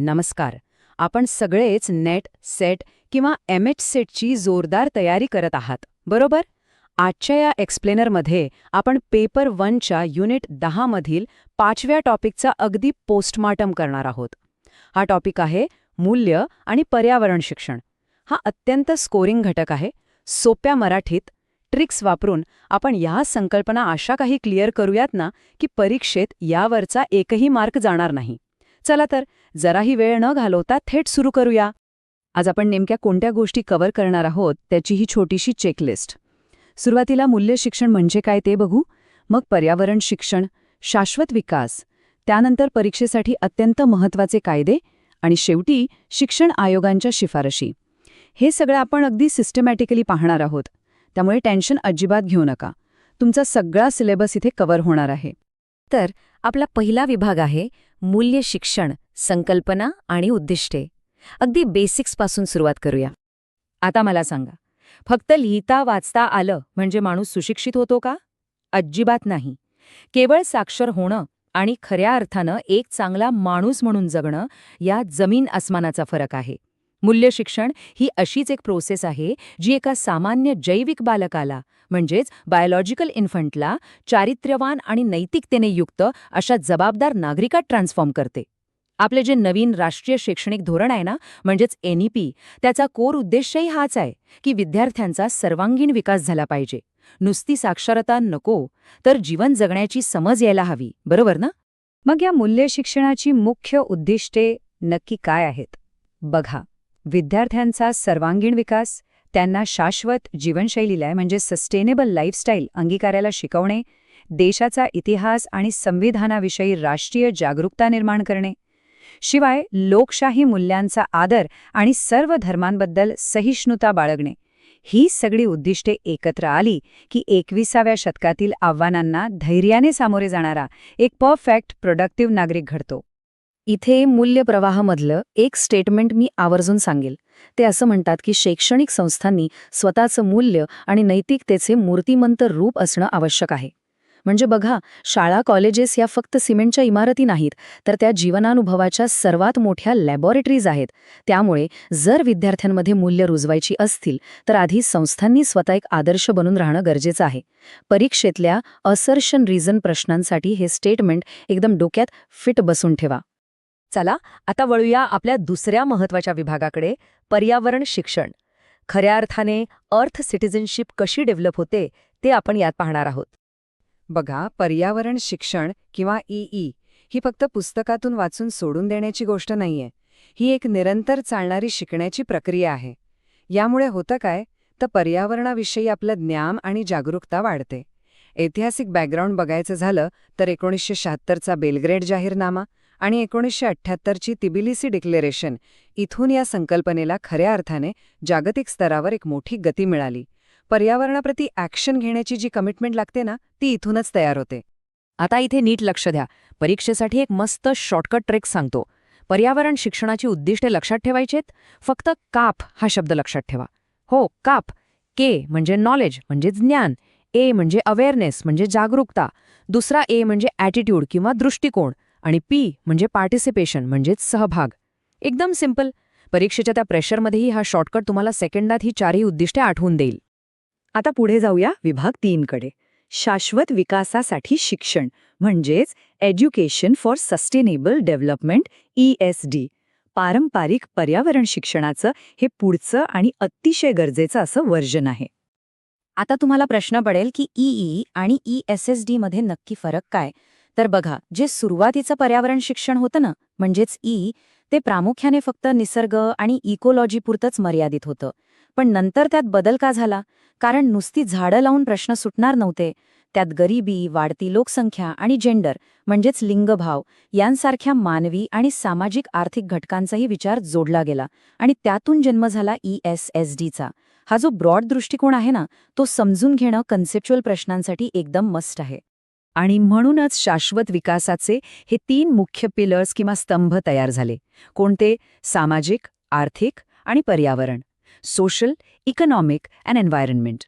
नमस्कार. आपण सगळेच नेट, सेट किंवा एमएच सेटची जोरदार तयारी करत आहात, बरोबर? आजच्या या एक्सप्लेनरमध्ये आपण पेपर 1च्या युनिट 10 मधील 5व्या टॉपिकचा अगदी पोस्टमार्टम करणार आहोत. हा टॉपिक आहे मूल्य आणि पर्यावरण शिक्षण. हा अत्यंत स्कोरिंग घटक आहे. सोप्या मराठीत ट्रिक्स वापरून आपण या संकल्पना अशा काही क्लिअर करूयात ना की परीक्षेत यावरचा एकही मार्क जाणार नाही. चला तर जराही वेळ न घालवता थेट सुरू करूया. आज आपण नेमक्या कोणत्या गोष्टी कव्हर करणार आहोत त्याची ही छोटीशी चेकलिस्ट. सुरुवातीला मूल्य शिक्षण म्हणजे काय ते बघू, मग पर्यावरण शिक्षण, शाश्वत विकास, त्यानंतर परीक्षेसाठी अत्यंत महत्त्वाचे कायदे आणि शेवटी शिक्षण आयोगांच्या शिफारशी. हे सगळं आपण अगदी सिस्टमॅटिकली पाहणार आहोत, त्यामुळे टेन्शन अजिबात घेऊ नका. तुमचा सगळा सिलेबस इथे कव्हर होणार आहे. तर आपला पहिला विभाग आहे मूल्य शिक्षण, संकल्पना आणि उद्दिष्टे. अगदी बेसिक्सपासून सुरुवात करूया. आता मला सांगा, फक्त लिहिता वाचता आलं म्हणजे माणूस सुशिक्षित होतो का? अजिबात नाही. केवळ साक्षर होणं आणि खऱ्या अर्थानं एक चांगला माणूस म्हणून जगणं या जमीन आसमानाचा फरक आहे. मूल्य शिक्षण ही अशीच एक प्रोसेस आहे जी एका सामान्य जैविक बालकाला म्हणजेच बायोलॉजिकल इन्फंटला चारित्र्यवान आणि नैतिकतेने युक्त अशा जबाबदार नागरिकात ट्रान्सफॉर्म करते. आपले जे नवीन राष्ट्रीय शैक्षणिक धोरण आहे ना, म्हणजेच NEP, त्याचा कोर उद्देशही हाच आहे की विद्यार्थ्यांचा सर्वांगीण विकास झाला पाहिजे. नुसती साक्षरता नको, तर जीवन जगण्याची समज यायला हवी, बरोबर ना? मग या मूल्य शिक्षणाची मुख्य उद्दिष्टे नक्की काय आहेत? बघा, विद्यार्थ्यांचा सर्वांगीण विकास, त्यांना शाश्वत जीवनशैलीला म्हणजे सस्टेनेबल लाईफस्टाईल अंगीकारायला शिकवणे, देशाचा इतिहास आणि संविधानाविषयी राष्ट्रीय जागरूकता निर्माण करणे, शिवाय लोकशाही मूल्यांचा आदर आणि सर्व धर्मांबद्दल सहिष्णुता बाळगणे. ही सगळी उद्दिष्टे एकत्र आली की 21व्या शतकातील आव्हानांना धैर्याने सामोरे जाणारा एक परफेक्ट प्रोडक्टिव्ह नागरिक घडतो. इथे मूल्य प्रवाहामधलं एक स्टेटमेंट मी आवर्जून सांगेल. ते असं म्हणतात की शैक्षणिक संस्थांनी स्वतःचं मूल्य आणि नैतिकतेचे मूर्तिमंत रूप असणं आवश्यक आहे. म्हणजे बघा, शाळा कॉलेजेस या फक्त सिमेंटच्या इमारती नाहीत, तर त्या जीवनानुभवाच्या सर्वात मोठ्या लॅबॉरेटरीज आहेत. त्यामुळे जर विद्यार्थ्यांमध्ये मूल्य रुजवायची असतील तर आधी संस्थांनी स्वतः एक आदर्श बनून राहणं गरजेचं आहे. परीक्षेतल्या असर्शन रिझन प्रश्नांसाठी हे स्टेटमेंट एकदम डोक्यात फिट बसून ठेवा. चला आता वळूया आपल्या दुसऱ्या महत्त्वाच्या विभागाकडे, पर्यावरण शिक्षण. खऱ्या अर्थाने अर्थ सिटिझनशिप कशी डेव्हलप होते ते आपण यात पाहणार आहोत. बघा, पर्यावरण शिक्षण किंवा EE ही फक्त पुस्तकातून वाचून सोडून देण्याची गोष्ट नाहीये. ही एक निरंतर चालणारी शिकण्याची प्रक्रिया आहे. यामुळे होतं काय, तर पर्यावरणाविषयी आपलं ज्ञान आणि जागरूकता वाढते. ऐतिहासिक बॅकग्राऊंड बघायचं झालं तर 1976चा बेलग्रेड जाहीरनामा आणि 1978ची तिबिलिसी डिक्लेरेशन, इथून या संकल्पनेला खऱ्या अर्थाने जागतिक स्तरावर एक मोठी गती मिळाली. पर्यावरणाप्रती ॲक्शन घेण्याची जी कमिटमेंट लागते ना, ती इथूनच तयार होते. आता इथे नीट लक्ष द्या. परीक्षेसाठी एक मस्त शॉर्टकट ट्रिक सांगतो. पर्यावरण शिक्षणाची उद्दिष्टे लक्षात ठेवायचेत. फक्त काप हा शब्द लक्षात ठेवा. हो, काप. K म्हणजे नॉलेज म्हणजे ज्ञान, A म्हणजे अवेअरनेस म्हणजे जागरूकता, दुसरा A म्हणजे ॲटिट्यूड किंवा दृष्टिकोन आणि P म्हणजे पार्टिसिपेशन म्हणजेच सहभाग. एकदम सिंपल. परीक्षेच्या त्या प्रेशरमध्येही हा शॉर्टकट तुम्हाला सेकंडात ही चारही उद्दिष्टे आठवून देईल. आता पुढे जाऊया विभाग 3 कडे. शाश्वत विकासासाठी शिक्षण म्हणजेच education for sustainable development, ESD. पारंपरिक पर्यावरण शिक्षणाचं हे पुढचं आणि अतिशय गरजेचं असं वर्जन आहे. आता तुम्हाला प्रश्न पडेल की EE आणि ESSD मध्ये नक्की फरक काय? तर बघा, जे सुरुवातीचं पर्यावरण शिक्षण होतं ना, म्हणजेच ते प्रामुख्याने फक्त निसर्ग आणि इकोलॉजी पुरतंच मर्यादित होतं. पण नंतर त्यात बदल का झाला? कारण नुसती झाडं लावून प्रश्न सुटणार नव्हते. त्यात गरिबी, वाढती लोकसंख्या आणि जेंडर म्हणजेच लिंगभाव यांसारख्या मानवी आणि सामाजिक आर्थिक घटकांचाही विचार जोडला गेला आणि त्यातून जन्म झाला ESSDचा. हा जो ब्रॉड दृष्टिकोन आहे ना, तो समजून घेणं कन्सेप्च्युअल प्रश्नांसाठी एकदम मस्ट आहे. आणि म्हणूनच शाश्वत विकासाचे हे 3 मुख्य पिलर्स किंवा स्तंभ तयार झाले. कोणते? सामाजिक, आर्थिक आणि पर्यावरण. Social, economic and environment.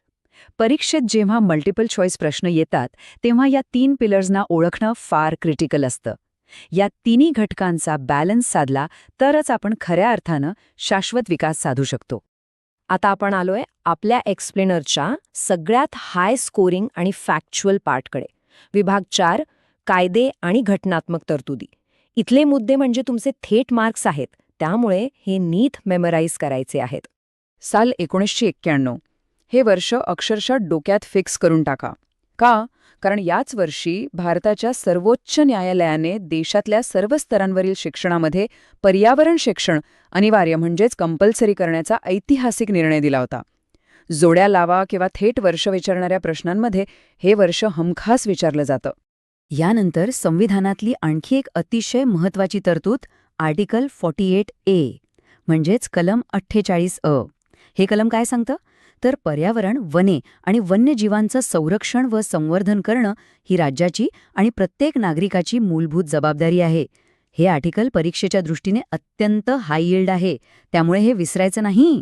परीक्षेत जेव्हा मल्टिपल चॉईस प्रश्न येतात तेव्हा या 3 पिलर्सना ओळखणं फार क्रिटिकल असतं. या तिन्ही घटकांचा बॅलन्स साधला तरच आपण खऱ्या अर्थानं शाश्वत विकास साधू शकतो. आता आपण आलोय आपल्या एक्सप्लेनरच्या सगळ्यात हाय स्कोरिंग आणि फॅक्च्युअल पार्टकडे. विभाग 4 कायदे आणि घटनात्मक तरतुदी. इथले मुद्दे म्हणजे तुमचे थेट मार्क्स आहेत, त्यामुळे हे नीट मेमराईज करायचे आहेत. साल 1991 हे वर्ष अक्षरशः डोक्यात फिक्स करून टाका. का? कारण याच वर्षी भारताच्या सर्वोच्च न्यायालयाने देशातल्या सर्व स्तरांवरील शिक्षणामध्ये पर्यावरण शिक्षण अनिवार्य म्हणजेच कंपल्सरी करण्याचा ऐतिहासिक निर्णय दिला होता. जोड्या लावा किंवा थेट वर्ष विचारणाऱ्या प्रश्नांमध्ये हे वर्ष हमखास विचारलं जातं. यानंतर संविधानातली आणखी एक अतिशय महत्वाची तरतूद आर्टिकल 48A म्हणजेच कलम 48A. हे कलम काय सांगतं? तर पर्यावरण, वने आणि वन्यजीवांचं संरक्षण व संवर्धन करणं ही राज्याची आणि प्रत्येक नागरिकाची मूलभूत जबाबदारी आहे. हे आर्टिकल परीक्षेच्या दृष्टीने अत्यंत हाय यील्ड आहे, त्यामुळे हे विसरायचं नाही.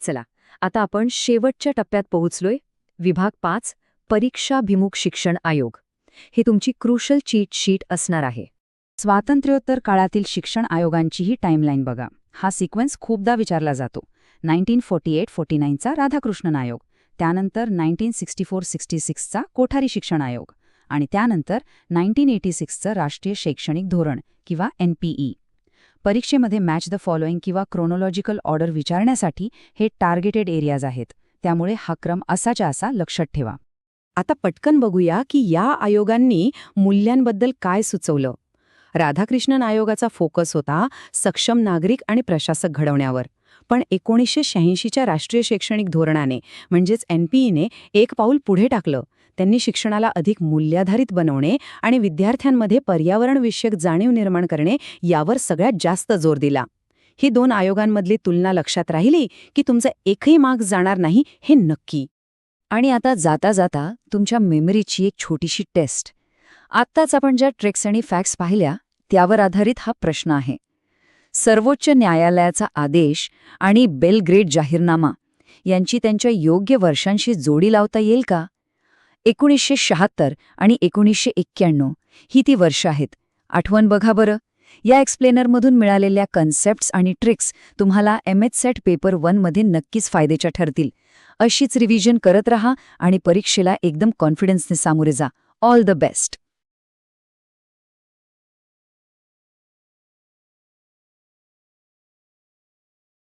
चला, आता आपण शेवटच्या टप्प्यात पोहोचलोय. विभाग 5 परीक्षाभिमुख शिक्षण आयोग. हे तुमची क्रुशल चीट शीट असणार आहे. स्वातंत्र्योत्तर काळातील शिक्षण आयोगांची ही टाईमलाईन बघा. हा सिक्वेन्स खूपदा विचारला जातो. 1948-49चा राधाकृष्णन आयोग, त्यानंतर 1964-66चा कोठारी शिक्षण आयोग आणि त्यानंतर 1986चं राष्ट्रीय शैक्षणिक धोरण किंवा NPE. परीक्षेमध्ये मॅच द फॉलोइंग किंवा क्रोनॉलॉजिकल ऑर्डर विचारण्यासाठी हे टार्गेटेड एरियाज आहेत, त्यामुळे हा क्रम असाच्या असा लक्षात ठेवा. आता पटकन बघूया की या आयोगांनी मूल्यांबद्दल काय सुचवलं. राधाकृष्णन आयोगाचा फोकस होता सक्षम नागरिक आणि प्रशासक घडवण्यावर. पण 1986च्या राष्ट्रीय शैक्षणिक धोरणाने म्हणजेच NPEने एक पाऊल पुढे टाकलं. त्यांनी शिक्षणाला अधिक मूल्याधारित बनवणे आणि विद्यार्थ्यांमध्ये पर्यावरणविषयक जाणीव निर्माण करणे यावर सगळ्यात जास्त जोर दिला. ही दोन आयोगांमधली तुलना लक्षात राहिली की तुमचं एकही मार्क्स जाणार नाही हे नक्की. आणि आता जाता जाता तुमच्या मेमरीची एक छोटीशी टेस्ट. आत्ताच आपण ज्या ट्रिक्स आणि फॅक्ट्स पाहिल्या त्यावर आधारित हा प्रश्न आहे. सर्वोच्च न्यायालयाचा आदेश आणि बेलग्रेड जाहीरनामा यांची त्यांच्या योग्य वर्षांशी जोडी लावता येईल का? 1976 आणि 1991 ही ती वर्ष आहेत. आठवण बघा बरं. या एक्सप्लेनरमधून मिळालेल्या कन्सेप्ट्स आणि ट्रिक्स तुम्हाला MHSET पेपर 1 मध्ये नक्कीच फायद्याच्या ठरतील. अशीच रिव्हिजन करत रहा आणि परीक्षेला एकदम कॉन्फिडन्सने सामोरे जा. All the best.